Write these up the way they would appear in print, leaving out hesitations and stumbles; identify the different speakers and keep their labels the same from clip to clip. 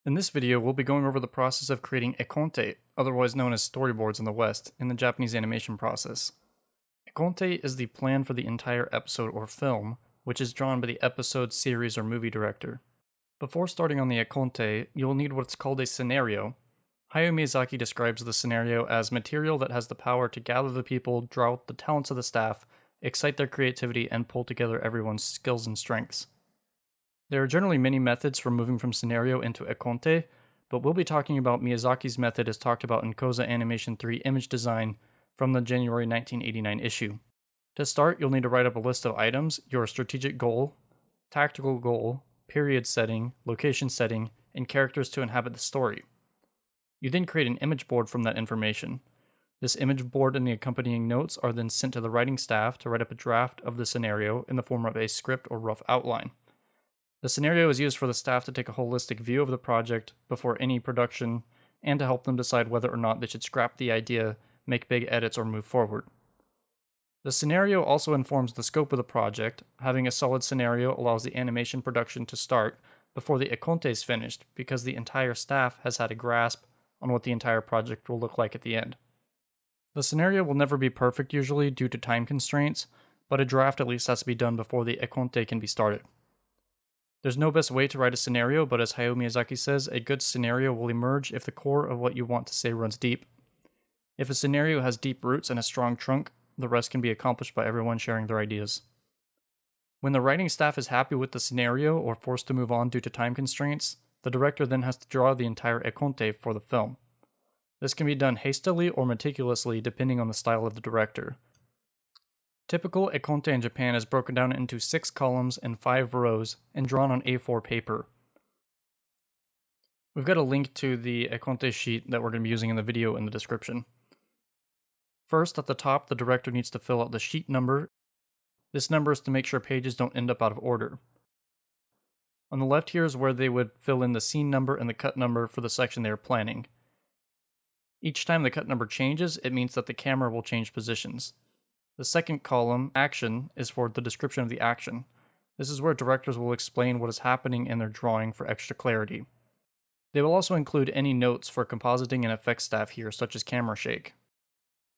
Speaker 1: In this video, we'll be going over the process of creating econte, otherwise known as storyboards in the West, in the Japanese animation process. Econte is the plan for the entire episode or film, which is drawn by the episode, series, or movie director. Before starting on the econte, you'll need what's called a scenario. Hayao Miyazaki describes the scenario as material that has the power to gather the people, draw out the talents of the staff, excite their creativity, and pull together everyone's skills and strengths. There are generally many methods for moving from scenario into econte, but we'll be talking about Miyazaki's method as talked about in Koza Animation 3 image design from the January 1989 issue. To start, you'll need to write up a list of items, your strategic goal, tactical goal, period setting, location setting, and characters to inhabit the story. You then create an image board from that information. This image board and the accompanying notes are then sent to the writing staff to write up a draft of the scenario in the form of a script or rough outline. The scenario is used for the staff to take a holistic view of the project before any production and to help them decide whether or not they should scrap the idea, make big edits, or move forward. The scenario also informs the scope of the project. Having a solid scenario allows the animation production to start before the econte is finished because the entire staff has had a grasp on what the entire project will look like at the end. The scenario will never be perfect usually due to time constraints, but a draft at least has to be done before the econte can be started. There's no best way to write a scenario, but as Hayao Miyazaki says, a good scenario will emerge if the core of what you want to say runs deep. If a scenario has deep roots and a strong trunk, the rest can be accomplished by everyone sharing their ideas. When the writing staff is happy with the scenario or forced to move on due to time constraints, the director then has to draw the entire econte for the film. This can be done hastily or meticulously depending on the style of the director. Typical econte in Japan is broken down into 6 columns and 5 rows and drawn on A4 paper. We've got a link to the econte sheet that we're going to be using in the video in the description. First, at the top, the director needs to fill out the sheet number. This number is to make sure pages don't end up out of order. On the left here is where they would fill in the scene number and the cut number for the section they are planning. Each time the cut number changes, it means that the camera will change positions. The second column, action, is for the description of the action. This is where directors will explain what is happening in their drawing for extra clarity. They will also include any notes for compositing and effects staff here, such as camera shake.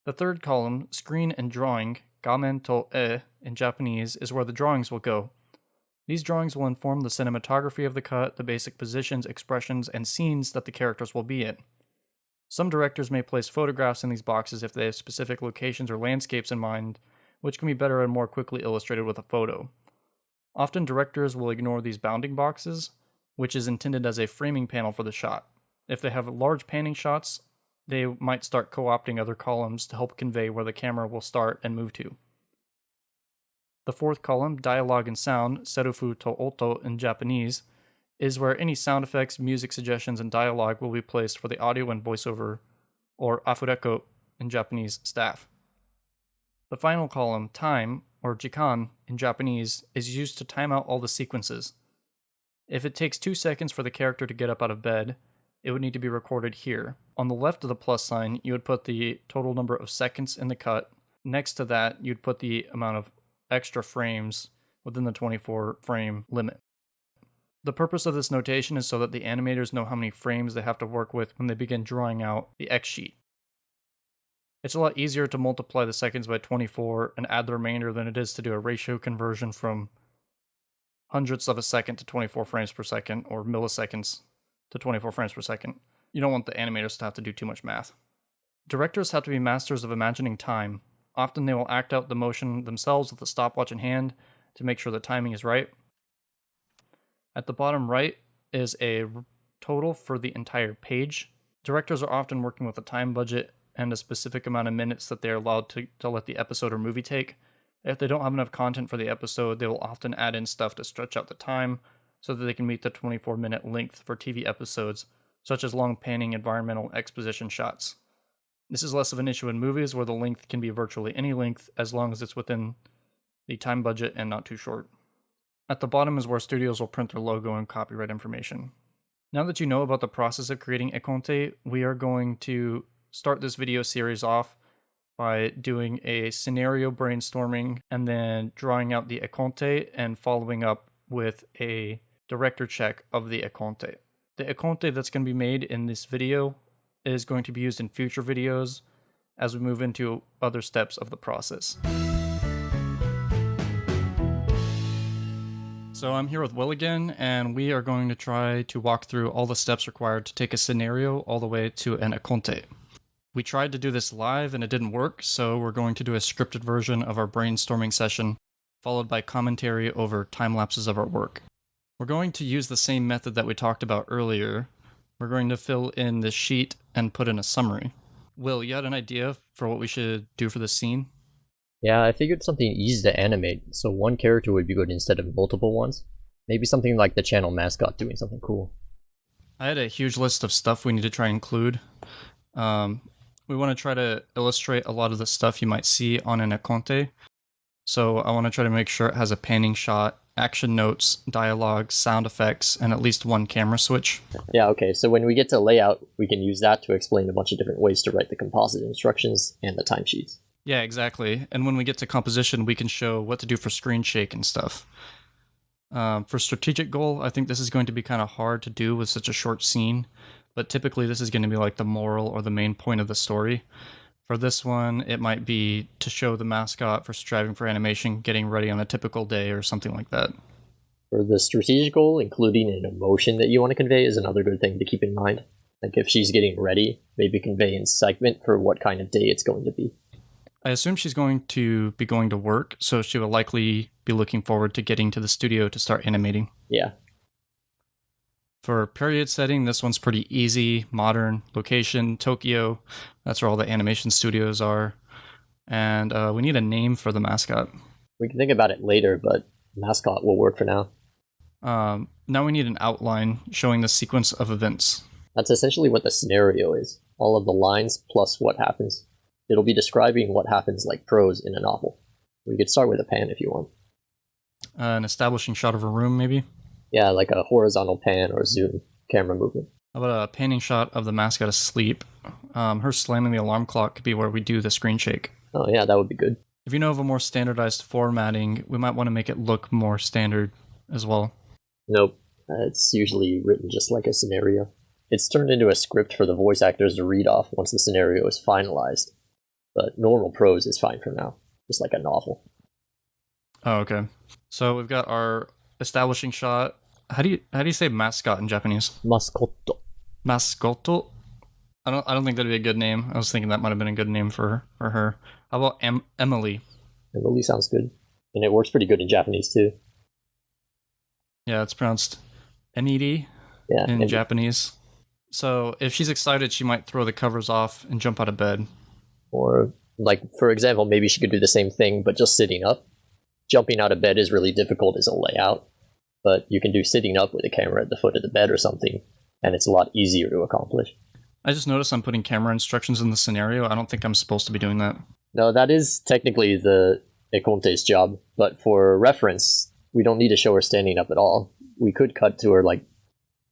Speaker 1: The third column, screen and drawing, gamen to e in Japanese, is where the drawings will go. These drawings will inform the cinematography of the cut, the basic positions, expressions, and scenes that the characters will be in. Some directors may place photographs in these boxes if they have specific locations or landscapes in mind, which can be better and more quickly illustrated with a photo. Often directors will ignore these bounding boxes, which is intended as a framing panel for the shot. If they have large panning shots, they might start co-opting other columns to help convey where the camera will start and move to. The fourth column, dialogue and sound, serufu to oto in Japanese, is where any sound effects, music suggestions, and dialogue will be placed for the audio and voiceover, or afureko in Japanese, staff. The final column, time, or jikan in Japanese, is used to time out all the sequences. If it takes 2 seconds for the character to get up out of bed, it would need to be recorded here. On the left of the plus sign, you would put the total number of seconds in the cut. Next to that, you'd put the amount of extra frames within the 24 frame limit. The purpose of this notation is so that the animators know how many frames they have to work with when they begin drawing out the X sheet. It's a lot easier to multiply the seconds by 24 and add the remainder than it is to do a ratio conversion from hundredths of a second to 24 frames per second or milliseconds to 24 frames per second. You don't want the animators to have to do too much math. Directors have to be masters of imagining time. Often they will act out the motion themselves with a stopwatch in hand to make sure the timing is right. At the bottom right is a total for the entire page. Directors are often working with a time budget and a specific amount of minutes that they're allowed to let the episode or movie take. If they don't have enough content for the episode, they will often add in stuff to stretch out the time so that they can meet the 24-minute length for TV episodes, such as long panning environmental exposition shots. This is less of an issue in movies where the length can be virtually any length as long as it's within the time budget and not too short. At the bottom is where studios will print their logo and copyright information. Now that you know about the process of creating econte, we are going to start this video series off by doing a scenario brainstorming and then drawing out the econte and following up with a director check of the econte. The econte that's going to be made in this video is going to be used in future videos as we move into other steps of the process. So I'm here with Will again, and we are going to try to walk through all the steps required to take a scenario all the way to an econte. We tried to do this live and it didn't work, so we're going to do a scripted version of our brainstorming session, followed by commentary over time lapses of our work. We're going to use the same method that we talked about earlier. We're going to fill in the sheet and put in a summary. Will, you had an idea for what we should do for this scene?
Speaker 2: Yeah, I figured something easy to animate, so one character would be good instead of multiple ones. Maybe something like the channel mascot doing something cool.
Speaker 1: I had a huge list of stuff we need to try and include. We want to try to illustrate a lot of the stuff you might see on an econte. So I want to try to make sure it has a panning shot, action notes, dialogue, sound effects, and at least one camera switch.
Speaker 2: Yeah, okay, so when we get to layout, we can use that to explain a bunch of different ways to write the composite instructions and the timesheets.
Speaker 1: Yeah, exactly. And when we get to composition, we can show what to do for screen shake and stuff. For strategic goal, I think this is going to be kind of hard to do with such a short scene, but typically this is going to be like the moral or the main point of the story. For this one, it might be to show the mascot for striving for animation, getting ready on a typical day or something like that.
Speaker 2: For the strategic goal, including an emotion that you want to convey is another good thing to keep in mind. Like if she's getting ready, maybe convey incitement for what kind of day it's going to be.
Speaker 1: I assume she's going to be going to work, so she will likely be looking forward to getting to the studio to start animating.
Speaker 2: Yeah.
Speaker 1: For period setting, this one's pretty easy. Modern, location, Tokyo. That's where all the animation studios are. And we need a name for the mascot.
Speaker 2: We can think about it later, but mascot will work for now.
Speaker 1: Now we need an outline showing the sequence of events.
Speaker 2: That's essentially what the scenario is. All of the lines plus what happens. It'll be describing what happens like prose in a novel. We could start with a pan if you want.
Speaker 1: An establishing shot of a room, maybe?
Speaker 2: Yeah, like a horizontal pan or zoom camera movement.
Speaker 1: How about a panning shot of the mascot asleep? Her slamming the alarm clock could be where we do the screen shake.
Speaker 2: Oh yeah, that would be good.
Speaker 1: If you know of a more standardized formatting, we might want to make it look more standard as well.
Speaker 2: Nope, it's usually written just like a scenario. It's turned into a script for the voice actors to read off once the scenario is finalized. But normal prose is fine for now, just like a novel.
Speaker 1: Oh, okay. So we've got our establishing shot. How do you say mascot in Japanese?
Speaker 2: Mascotto.
Speaker 1: Mascotto? I don't think that'd be a good name. I was thinking that might have been a good name for her. How about Emily?
Speaker 2: Emily sounds good. And it works pretty good in Japanese too.
Speaker 1: Yeah, it's pronounced Emily in Japanese. So if she's excited, she might throw the covers off and jump out of bed.
Speaker 2: Or, like, for example, maybe she could do the same thing, but just sitting up. Jumping out of bed is really difficult as a layout, but you can do sitting up with a camera at the foot of the bed or something, and it's a lot easier to accomplish.
Speaker 1: I just noticed I'm putting camera instructions in the scenario. I don't think I'm supposed to be doing that.
Speaker 2: No, that is technically the econte's job, but for reference, we don't need to show her standing up at all. We could cut to her, like,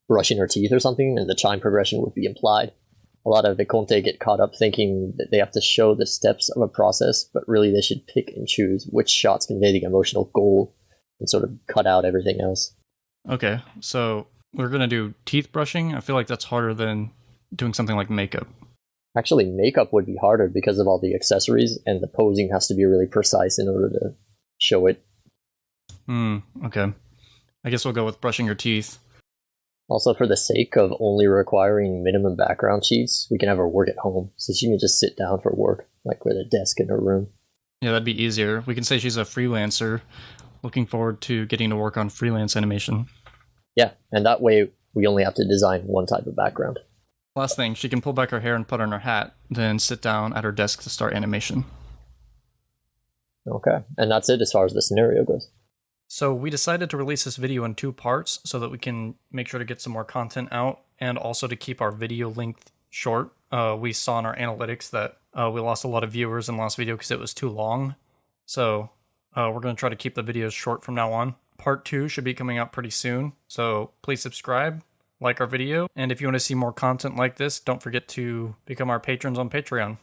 Speaker 2: brushing her teeth or something, and the time progression would be implied. A lot of econte get caught up thinking that they have to show the steps of a process, but really they should pick and choose which shots convey the emotional goal and sort of cut out everything else.
Speaker 1: Okay, so we're going to do teeth brushing. I feel like that's harder than doing something like makeup.
Speaker 2: Actually, makeup would be harder because of all the accessories, and the posing has to be really precise in order to show it.
Speaker 1: Okay. I guess we'll go with brushing your teeth.
Speaker 2: Also, for the sake of only requiring minimum background sheets, we can have her work at home, so she can just sit down for work, like with a desk in her room.
Speaker 1: Yeah, that'd be easier. We can say she's a freelancer, looking forward to getting to work on freelance animation.
Speaker 2: Yeah, and that way we only have to design one type of background.
Speaker 1: Last thing, she can pull back her hair and put on her hat, then sit down at her desk to start animation.
Speaker 2: Okay, and that's it as far as the scenario goes.
Speaker 1: So we decided to release this video in 2 parts so that we can make sure to get some more content out and also to keep our video length short. We saw in our analytics that we lost a lot of viewers in the last video because it was too long. So we're going to try to keep the videos short from now on. Part 2 should be coming out pretty soon. So please subscribe, like our video, and if you want to see more content like this, don't forget to become our patrons on Patreon.